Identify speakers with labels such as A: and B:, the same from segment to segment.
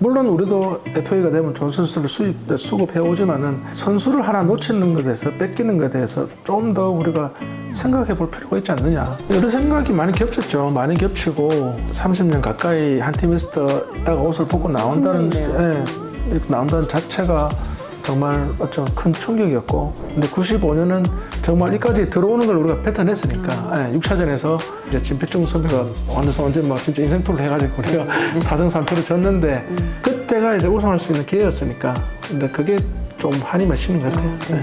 A: 물론 우리도 FA가 되면 좋은 선수들을 수급해 오지만은 선수를 하나 놓치는 것에 대해서 뺏기는 것에 대해서 좀 더 우리가 생각해 볼 필요가 있지 않느냐. 여러 생각이 많이 겹쳤죠. 많이 겹치고 30년 가까이 한 팀에서 있다가 옷을 벗고 나온다는 자체가 정말 어떤 큰 충격이었고, 근데 95년은 정말 이까지 들어오는 걸 우리가 뱉어냈으니까 6차전에서 이제 진필중 선배가 완전 막 진짜 인생 투를 해가지고 우리가 4승 3패를 졌는데 그때가 이제 우승할 수 있는 기회였으니까, 근데 그게 좀 한이 맺히는 것 같아요. 네.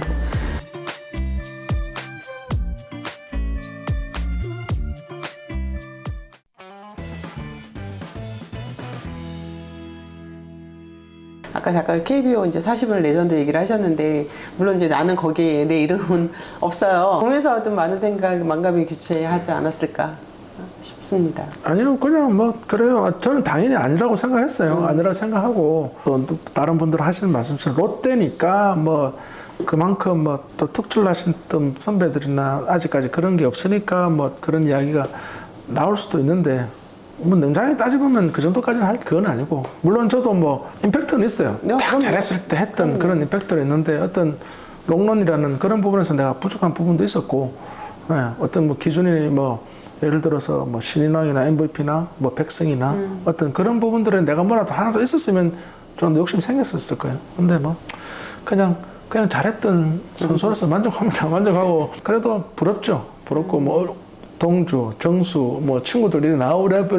B: 아까 잠깐 KBO 이제 40을 레전드 얘기를 하셨는데, 물론 이제 나는 거기에 내 이름은 없어요. 보면서 좀 많은 생각, 만감이 교체하지 않았을까 싶습니다.
A: 아니요, 그냥 뭐 그래요. 저는 당연히 아니라고 생각했어요. 아니라고 생각하고, 또 다른 분들 하시는 말씀처럼 롯데니까 뭐 그만큼 뭐 또 특출나신 선배들이나 아직까지 그런 게 없으니까 뭐 그런 이야기가 나올 수도 있는데, 뭐 냉장히 따져보면 그 정도까지는 할 그건 아니고, 물론 저도 뭐 임팩트는 있어요. 딱 잘했을 때 했던 그런 임팩트는 있는데, 어떤 롱런이라는 그런 부분에서 내가 부족한 부분도 있었고, 어떤 뭐 기준이 뭐 예를 들어서 뭐 신인왕이나 MVP나 뭐 백승이나 어떤 그런 부분들에 내가 뭐라도 하나도 있었으면 좀 욕심 생겼었을 거예요. 근데 뭐 그냥 잘했던 선수로서 만족합니다. 만족하고, 그래도 부럽죠. 부럽고 뭐 동주, 정수, 뭐 친구들이 나오려고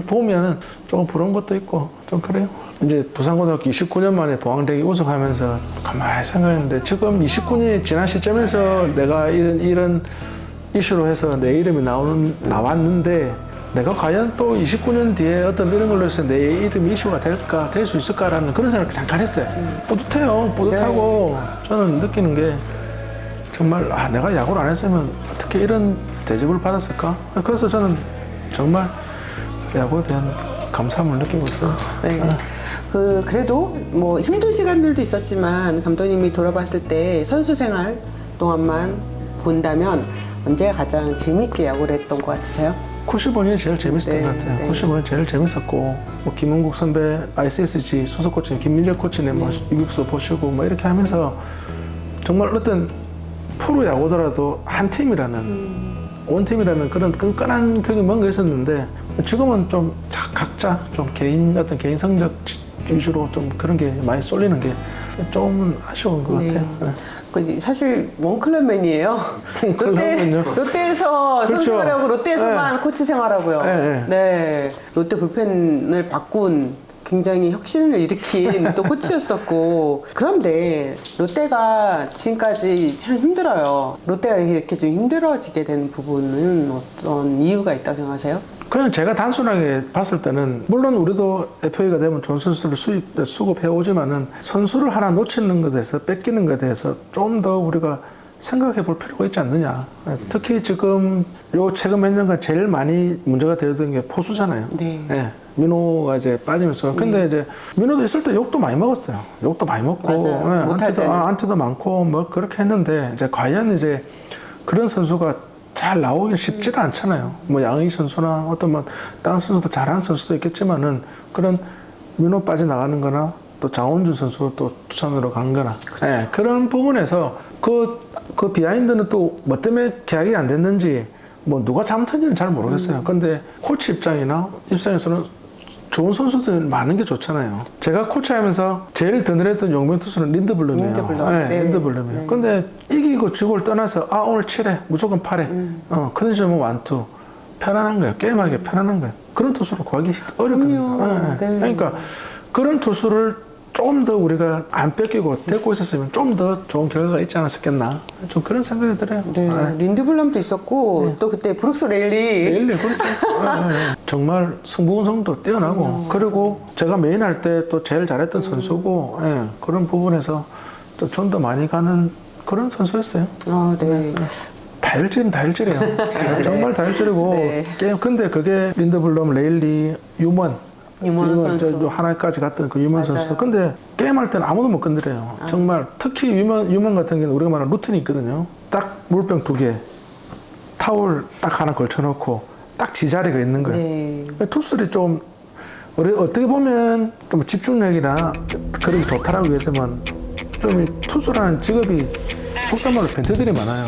A: 보면 조금 부러운 것도 있고 좀 그래요. 이제 부산고등학교 29년 만에 봉황대기 우승하면서 가만히 생각했는데, 지금 29년이 지난 시점에서 내가 이런 이슈로 해서 내 이름이 나왔는데, 내가 과연 또 29년 뒤에 어떤 이런 걸로 해서 내 이름이 이슈가 될 수 있을까라는 그런 생각을 잠깐 했어요. 뿌듯해요. 뿌듯하고, 저는 느끼는 게 정말 내가 야구를 안 했으면 어떻게 이런 대접을 받았을까? 그래서 저는 정말 야구에 대한 감사함을 느끼고 있어요.
B: 네. 그래도 뭐 힘든 시간들도 있었지만, 감독님이 돌아봤을 때 선수 생활 동안만 본다면 언제가 가장 재밌게 야구를 했던 것 같으세요?
A: 95년이 제일 재밌었던 것 같아요.
B: 네.
A: 95년이 제일 재밌었고, 뭐 김은국 선배, ICSG 수석 코치 김민재 코치님 뭐 유격수 보시고 뭐 이렇게 하면서 정말 어떤 프로 야구더라도 한 팀이라는 원팀이라는 그런 끈끈한 그게 뭔가 있었는데, 지금은 좀 각자 좀 어떤 개인 성적 위주로 좀 그런 게 많이 쏠리는 게 좀 아쉬운 것 같아요. 네.
B: 사실 원클럽맨이에요. 롯데에서
A: 그렇죠.
B: 선수 생활하고 롯데에서만
A: 네.
B: 코치 생활하고요.
A: 네.
B: 롯데 불펜을 바꾼 굉장히 혁신을 일으킨 또 코치였었고, 그런데 롯데가 지금까지 참 힘들어요. 롯데가 이렇게 좀 힘들어지게 된 부분은 어떤 이유가 있다고 생각하세요?
A: 그냥 제가 단순하게 봤을 때는, 물론 우리도 FA가 되면 좋은 선수들을 수급해 오지만은 선수를 하나 놓치는 것에 대해서 뺏기는 것에 대해서 좀 더 우리가 생각해 볼 필요가 있지 않느냐. 특히 지금 최근 몇 년간 제일 많이 문제가 되었던 게 포수잖아요.
B: 네.
A: 네. 민호가 이제 빠지면서. 근데 이제 민호도 있을 때 욕도 많이 먹었어요. 욕도 많이 먹고, 안티도 많고 뭐 그렇게 했는데, 이제 과연 이제 그런 선수가 잘 나오기 쉽지는 않잖아요. 뭐 양의 선수나 어떤 뭐 다른 선수도 잘하는 선수도 있겠지만은, 그런 민호 빠져나가는 거나 또 장원준 선수가 또 두산으로 간 거나, 그렇죠. 그런 부분에서 그 비하인드는 또 뭐 때문에 계약이 안 됐는지, 뭐 누가 잘못했는지는 잘 모르겠어요. 근데 코치 입장에서는 좋은 선수들 많은 게 좋잖아요. 제가 코치하면서 제일 든든했던 용병 투수는 린드블럼이에요. 린드블럼이에요. 근데 이기고 지고를 떠나서 오늘 7회 무조건 8회 컨디션 완투 편안한 거예요. 게임하기 편안한 거예요. 그런 투수를 구하기 어렵거든요. 그러니까 그런 투수를 좀 더 우리가 안 뺏기고 데리고 있었으면 좀 더 좋은 결과가 있지 않았겠나, 좀 그런 생각이 들어요.
B: 린드블럼도 있었고, 또 그때 브룩스 레일리
A: 그렇죠. 정말 승부운성도 뛰어나고, 그리고 제가 메인 할 때 또 제일 잘했던 선수고, 그런 부분에서 좀 더 많이 가는 그런 선수였어요. 다혈질이에요. 정말 다혈질이고, 게임. 근데 그게 린드블럼, 레일리, 유먼 선수 하나까지 갔던 그 유먼 선수. 근데 게임할 때는 아무도 못 건드려요. 정말 특히 유먼 같은 경우는 우리가 말하는 루틴이 있거든요. 딱 물병 2개, 타올 딱 하나 걸쳐놓고 딱 지자리가 있는 거예요. 투수들이 좀 우리 어떻게 보면 좀 집중력이나 그런 게 좋다라고 얘기하지만 좀 이 투수라는 직업이 속단 말로 변태들이 많아요.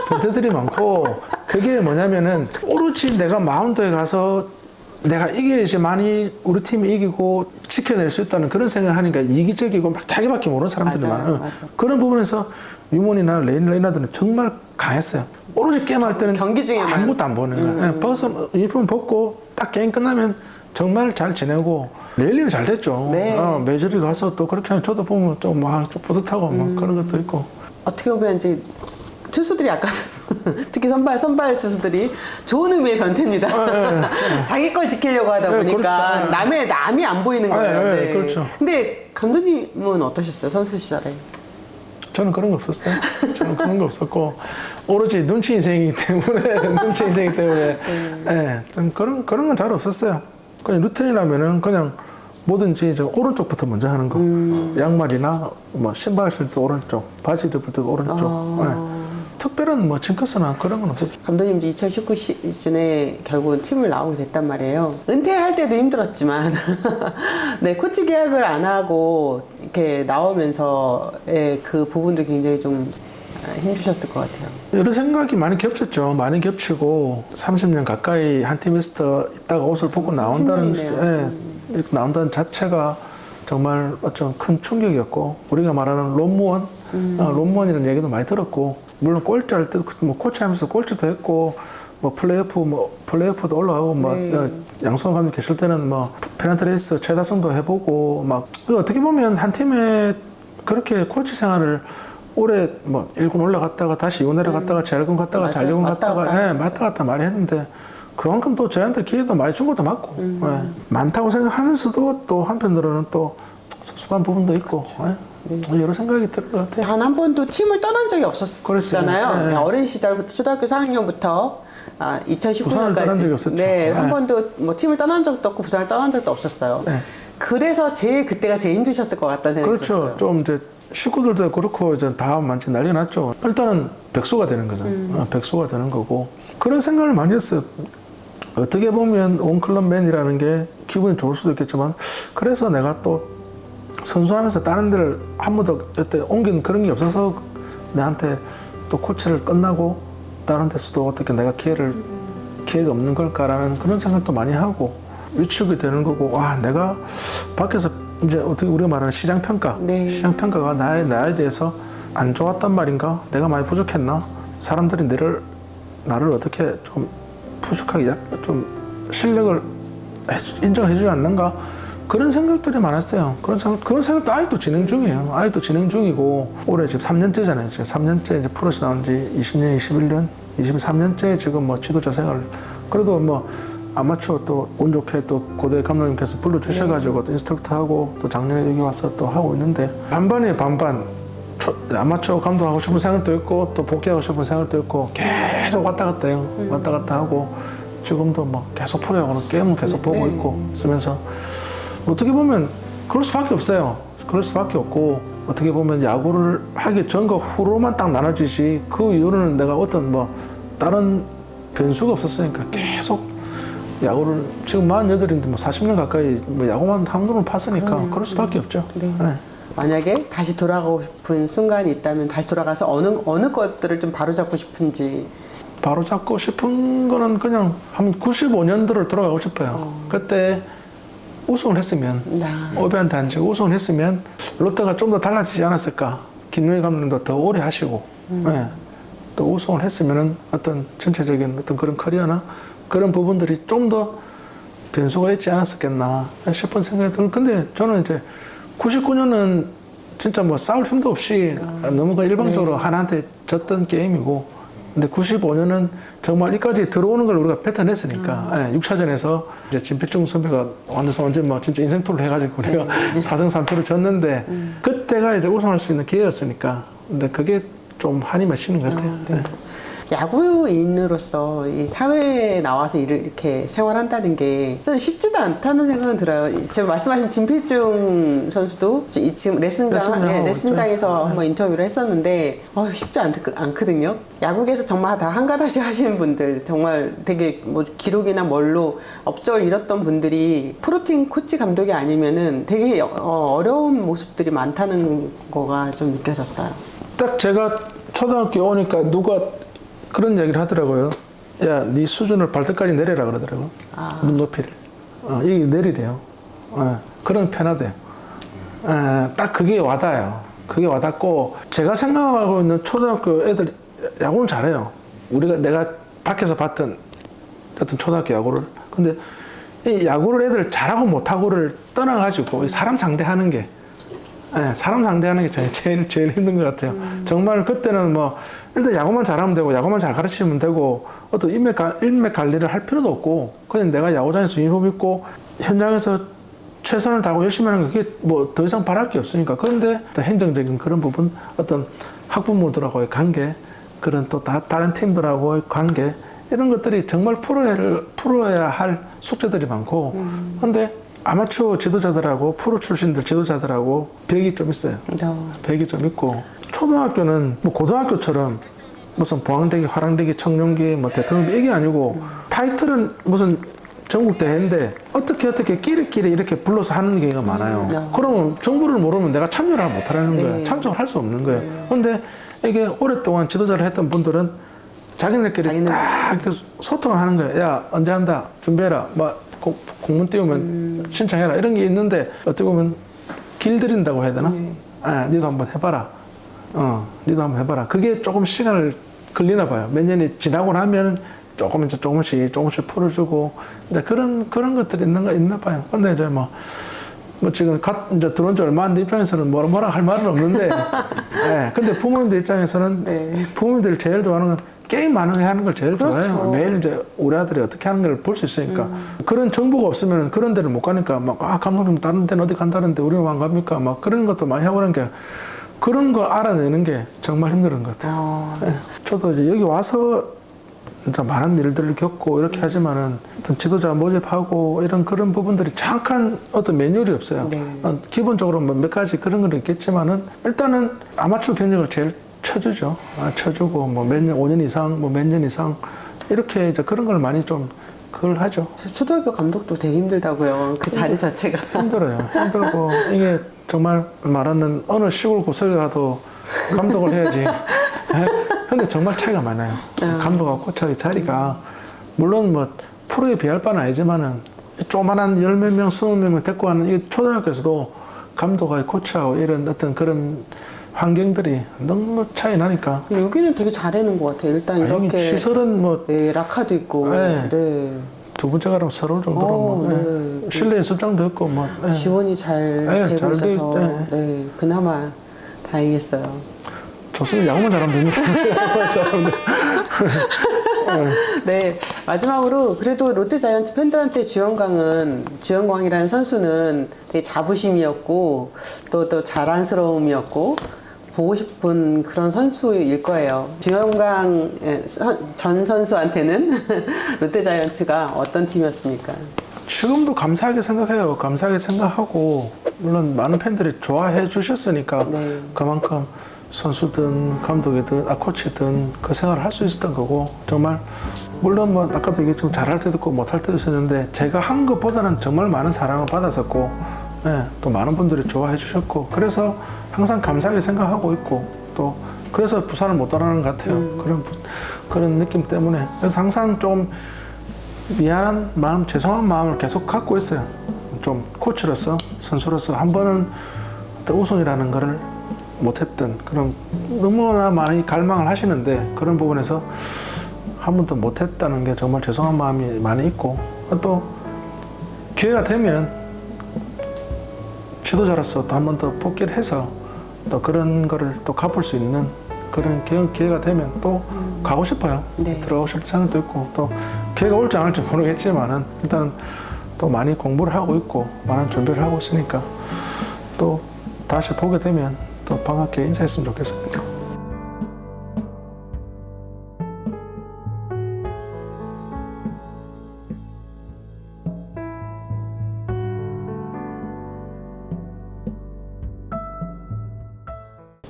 A: 변태들이 많고 그게 뭐냐면은 오로지 내가 마운드에 가서 내가 이겨야지 많이 우리 팀이 이기고 지켜낼 수 있다는 그런 생각을 하니까 이기적이고 막 자기밖에 모르는 사람들이
B: 맞아요,
A: 많아요.
B: 맞아.
A: 그런 부분에서 유몬이나 레이나드는 정말 강했어요. 오로지 게임할 때는
B: 경기 중에만.
A: 아무것도 안 보는 거예요. 벗어 유니폼 벗고 딱 게임 끝나면 정말 잘 지내고 레일리는 잘 됐죠.
B: 네.
A: 메이저리그 가서 또 그렇게 하면 저도 보면 좀 막 좀 뿌듯하고 막 그런 것도 있고.
B: 어떻게 보면 이제 투수들이 아까 특히 선발 투수들이 좋은 의미의 변태입니다. 자기 걸 지키려고 하다
A: 네,
B: 보니까
A: 그렇죠.
B: 남이 안 보이는 거예요.
A: 네, 그렇죠.
B: 근데 감독님은 어떠셨어요? 선수 시절에?
A: 저는 그런 거 없었어요. 저는 그런 거 없었고 오로지 눈치 인생이기 때문에 예, 좀 그런 건 잘 없었어요. 그냥 루틴이라면은 그냥 뭐든지 저 오른쪽부터 먼저 하는 거. 양말이나 뭐 신발 신을 때 오른쪽, 바지를 입을 때 오른쪽. 예. 특별한 뭐 징크스나 그런 건 없었어요.
B: 감독님도 2019 시즌에 결국은 팀을 나오게 됐단 말이에요. 은퇴할 때도 힘들었지만, 네, 코치 계약을 안 하고 이렇게 나오면서의 그 부분도 굉장히 좀 힘드셨을 것 같아요.
A: 여러 생각이 많이 겹쳤죠. 많이 겹치고 30년 가까이 한 팀에서 있다가 옷을 벗고 나온다는,
B: 10년이네요.
A: 이렇게 나온다는 자체가 정말 어떤 큰 충격이었고 우리가 말하는 롬무원, 롬무원이라는 얘기도 많이 들었고 물론 꼴찌 할 때도 뭐 코치하면서 꼴찌도 했고 뭐 플레이오프도 올라가고 뭐 양승환 감독 계실 때는 뭐 페넌트 레이스 최다승도 해보고 막 어떻게 보면 한 팀에 그렇게 코치 생활을 올해 뭐 1군 올라갔다가 다시 2군 내려갔다가 재활군 갔다가
B: 맞아요.
A: 잔류군
B: 왔다
A: 갔다가
B: 갔다
A: 왔다 갔다 많이 했는데 그만큼 또 저한테 기회도 많이 준 것도 맞고 예. 많다고 생각하면서도 또 한편으로는 또 섭섭한 부분도 있고 여러 생각이 들 것 같아요.
B: 단 한 번도 팀을 떠난 적이 없었잖아요.
A: 그랬어요. 네.
B: 어린 시절부터 초등학교 4학년부터
A: 부산을 떠난 적이
B: 2019년까지
A: 없었죠.
B: 네, 한
A: 네.
B: 번도 뭐 팀을 떠난 적도 없고 부산을 떠난 적도 없었어요.
A: 네.
B: 그래서 그때가 제일 힘드셨을 것 같다는 생각이
A: 그렇죠.
B: 들었어요.
A: 좀 이제 식구들도 그렇고 이제 다 완전 난리 났죠. 일단은 백수가 되는 거죠. 백수가 되는 거고 그런 생각을 많이 했어요. 어떻게 보면 원클럽맨이라는 게 기분이 좋을 수도 있겠지만 그래서 내가 또 선수하면서 다른 데를 한 번도 여태 옮긴 그런 게 없어서 나한테 또 코치를 끝나고 다른 데서도 어떻게 내가 기회가 없는 걸까라는 그런 생각도 많이 하고 위축이 되는 거고 와 내가 밖에서 이제 어떻게 우리가 말하는 시장평가
B: 네.
A: 시장평가가 나에 대해서 안 좋았단 말인가 내가 많이 부족했나 사람들이 나를 어떻게 좀 부족하게 좀 실력을 인정해 주지 않는가 그런 생각들이 많았어요. 그런 생각도 아직도 진행 중이에요. 아직도 진행 중이고 올해 지금 3년째잖아요. 지금 3년째 이제 프로에서 나온 지 20년, 21년, 23년째 지금 뭐 지도자 생활 그래도 뭐 아마추어 또 운 좋게 또 고대 감독님께서 불러주셔가지고 또 인스트럭터하고 또 작년에 여기 와서 또 하고 있는데 반반이에요. 반반. 아마추어 감독하고 싶은 생각도 있고 또 복귀하고 싶은 생각도 있고 계속 왔다 갔다 해요. 왔다 갔다 하고 지금도 뭐 계속 프로야구는 게임을 계속 보고 있고 있으면서 어떻게 보면 그럴 수밖에 없어요. 그럴 수밖에 없고 어떻게 보면 야구를 하기 전과 후로만 딱 나눠지지 그 이후로는 내가 어떤 뭐 다른 변수가 없었으니까 계속 야구를 지금 48인데 뭐 40년 가까이 뭐 야구만 한 눈을 팠으니까 그럴 수밖에 없죠.
B: 네.
A: 네.
B: 만약에 다시 돌아가고 싶은 순간이 있다면 다시 돌아가서 어느 것들을 좀 바로잡고 싶은지.
A: 바로 잡고 싶은 거는 그냥 한 95년도를 돌아가고 싶어요. 그때 우승을 했으면 오비한테 안 지고 우승을 했으면 롯데가 좀 더 달라지지 않았을까. 김용희 감독님도 더 오래 하시고 네. 또 우승을 했으면 어떤 전체적인 어떤 그런 커리어나 그런 부분들이 좀 더 변수가 있지 않았었겠나 싶은 생각이 들어요. 근데 저는 이제 99년은 진짜 뭐 싸울 힘도 없이 너무 일방적으로 하나한테 졌던 게임이고 근데 95년은 정말 이까지 들어오는 걸 우리가 뱉어냈으니까 6차전에서 이제 진필중 선배가 완전 뭐 진짜 인생 투를 해가지고 우리가 4승 3패로 졌는데 그때가 이제 우승할 수 있는 기회였으니까 근데 그게 좀 한이 맺히는 것 같아요.
B: 네. 야구인으로서 이 사회에 나와서 이렇게 생활한다는 게 저는 쉽지도 않다는 생각은 들어요. 지금 말씀하신 진필중 선수도 지금 레슨장에서 한번 인터뷰를 했었는데 쉽지 않거든요. 야구계에서 정말 다 한가다시 하시는 분들, 정말 되게 뭐 기록이나 뭘로 업적을 잃었던 분들이 프로팀 코치 감독이 아니면은 되게 어려운 모습들이 많다는 거가 좀 느껴졌어요.
A: 딱 제가 초등학교 오니까 누가 그런 얘기를 하더라고요. 야, 네 수준을 발등까지 내려라 그러더라고. 눈높이를. 이게 내리래요. 그런 편하대요. 딱 그게 와닿아요. 그게 와닿고, 제가 생각하고 있는 초등학교 애들 야구는 잘해요. 내가 밖에서 봤던 어떤 초등학교 야구를. 근데 이 야구를 애들 잘하고 못하고를 떠나가지고 사람 상대하는 게, 사람 상대하는 게 제일 힘든 것 같아요. 정말 그때는 뭐 일단 야구만 잘하면 되고 야구만 잘 가르치면 되고 어떤 인맥 관리를 할 필요도 없고 그냥 내가 야구장에서 유니폼 입고 현장에서 최선을 다하고 열심히 하는 거 그게 뭐 더 이상 바랄 게 없으니까. 그런데 또 행정적인 그런 부분, 어떤 학부모들하고의 관계, 그런 또 다른 팀들하고의 관계, 이런 것들이 정말 풀어야 할 숙제들이 많고, 근데 아마추어 지도자들하고 프로 출신들 지도자들하고 벽이 좀 있어요. 벽이 좀 있고, 초등학교는 뭐 고등학교처럼 무슨 보항대기, 화랑대기, 청룡기, 뭐 대통령 이게 아니고 타이틀은 무슨 전국 대회인데 어떻게 끼리끼리 이렇게 불러서 하는 경우가 많아요. 그러면 정보를 모르면 내가 참여를 못하라는 거예요. 참석을 할 수 없는 거예요. 근데 이게 오랫동안 지도자를 했던 분들은 자기네들끼리 딱 소통을 하는 거예요. 야, 언제 한다, 준비해라, 뭐 공문 띄우면 신청해라, 이런 게 있는데 어떻게 보면 길들인다고 해야 되나? 니도 한번 해봐라. 니도 한번 해봐라. 그게 조금 시간을 걸리나 봐요. 몇 년이 지나고 나면 조금씩 풀어주고, 이제 그런 것들이 있나 봐요. 근데 이제 뭐 지금 이제 들어온 지 얼마 안 된 입장에서는 뭐라 할 말은 없는데, 근데 부모님들 입장에서는 부모님들이 제일 좋아하는 건 게임 하는 걸 제일 좋아해요. 매일 이제 우리 아들이 어떻게 하는 걸 볼 수 있으니까. 그런 정보가 없으면 그런 데를 못 가니까 감독님 다른 데는 어디 간다는데 우리는 안 갑니까? 막 그런 것도 많이 하고 그런 게, 그런 걸 알아내는 게 정말 힘든 것 같아요. 저도 이제 여기 와서 진짜 많은 일들을 겪고 이렇게 하지만은 어떤 지도자 모집하고 이런 그런 부분들이 정확한 어떤 매뉴얼이 없어요. 기본적으로 뭐 몇 가지 그런 건 있겠지만은 일단은 아마추어 경력을 제일 쳐주죠. 쳐주고 뭐 몇 년, 5년 이상, 뭐 몇 년 이상 이렇게 이제 그런 걸 많이 좀 그걸 하죠.
B: 초등학교 감독도 되게 힘들다고요. 그 자리 자체가
A: 힘들어요. 힘들고 이게 정말 말하는 어느 시골 구석이라도 감독을 해야지. 근데 정말 차이가 많아요. 감독하고 코치의 자리가 물론 뭐 프로에 비할 바는 아니지만은 조그만한 10몇 명, 20명 데리고 하는 이 초등학교에서도 감독하고 코치하고 이런 어떤 그런 환경들이 너무 차이 나니까.
B: 여기는 되게 잘해놓은 것 같아요. 일단 이렇게
A: 시설은 뭐
B: 락카도 있고,
A: 두 번째 가면 서러울 정도로 실내 연습장도 있고 뭐
B: 지원이 잘 되고 있어서 그나마 다행했어요.
A: 좋습니다. 야구만 잘하면 됩니다.
B: 네, 마지막으로 그래도 롯데자이언츠 팬들한테 주영광이라는 선수는 되게 자부심이었고 또 자랑스러움이었고 보고 싶은 그런 선수일 거예요. 주영광 전 선수한테는 롯데자이언츠가 어떤 팀이었습니까?
A: 지금도 감사하게 생각해요. 감사하게 생각하고 물론 많은 팬들이 좋아해 주셨으니까 그만큼 선수든 감독이든 코치든 그 생활을 할 수 있었던 거고, 정말 물론 뭐 아까도 얘기했지만 잘할 때도 있고 못할 때도 있었는데 제가 한 것보다는 정말 많은 사랑을 받았었고 또 많은 분들이 좋아해 주셨고, 그래서 항상 감사하게 생각하고 있고, 또 그래서 부산을 못 떠나는 것 같아요. 그런 느낌 때문에. 그래서 항상 좀 미안한 마음, 죄송한 마음을 계속 갖고 있어요. 좀 코치로서, 선수로서 한 번은 어떤 우승이라는 거를 못했던 그런, 너무나 많이 갈망을 하시는데 그런 부분에서 한 번도 못했다는 게 정말 죄송한 마음이 많이 있고, 또 기회가 되면 지도자로서 또 한 번 더 복귀를 해서 또 그런 거를 또 갚을 수 있는 그런 기회가 되면 또 가고 싶어요. 들어가고 싶은 생각도 있고, 또 기회가 올지 안 올지 모르겠지만은 일단은 또 많이 공부를 하고 있고 많은 준비를 하고 있으니까 또 다시 보게 되면 또 반갑게 인사했으면 좋겠습니다.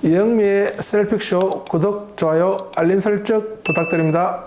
A: 이영미의 셀픽쇼 구독, 좋아요, 알림 설정 부탁드립니다.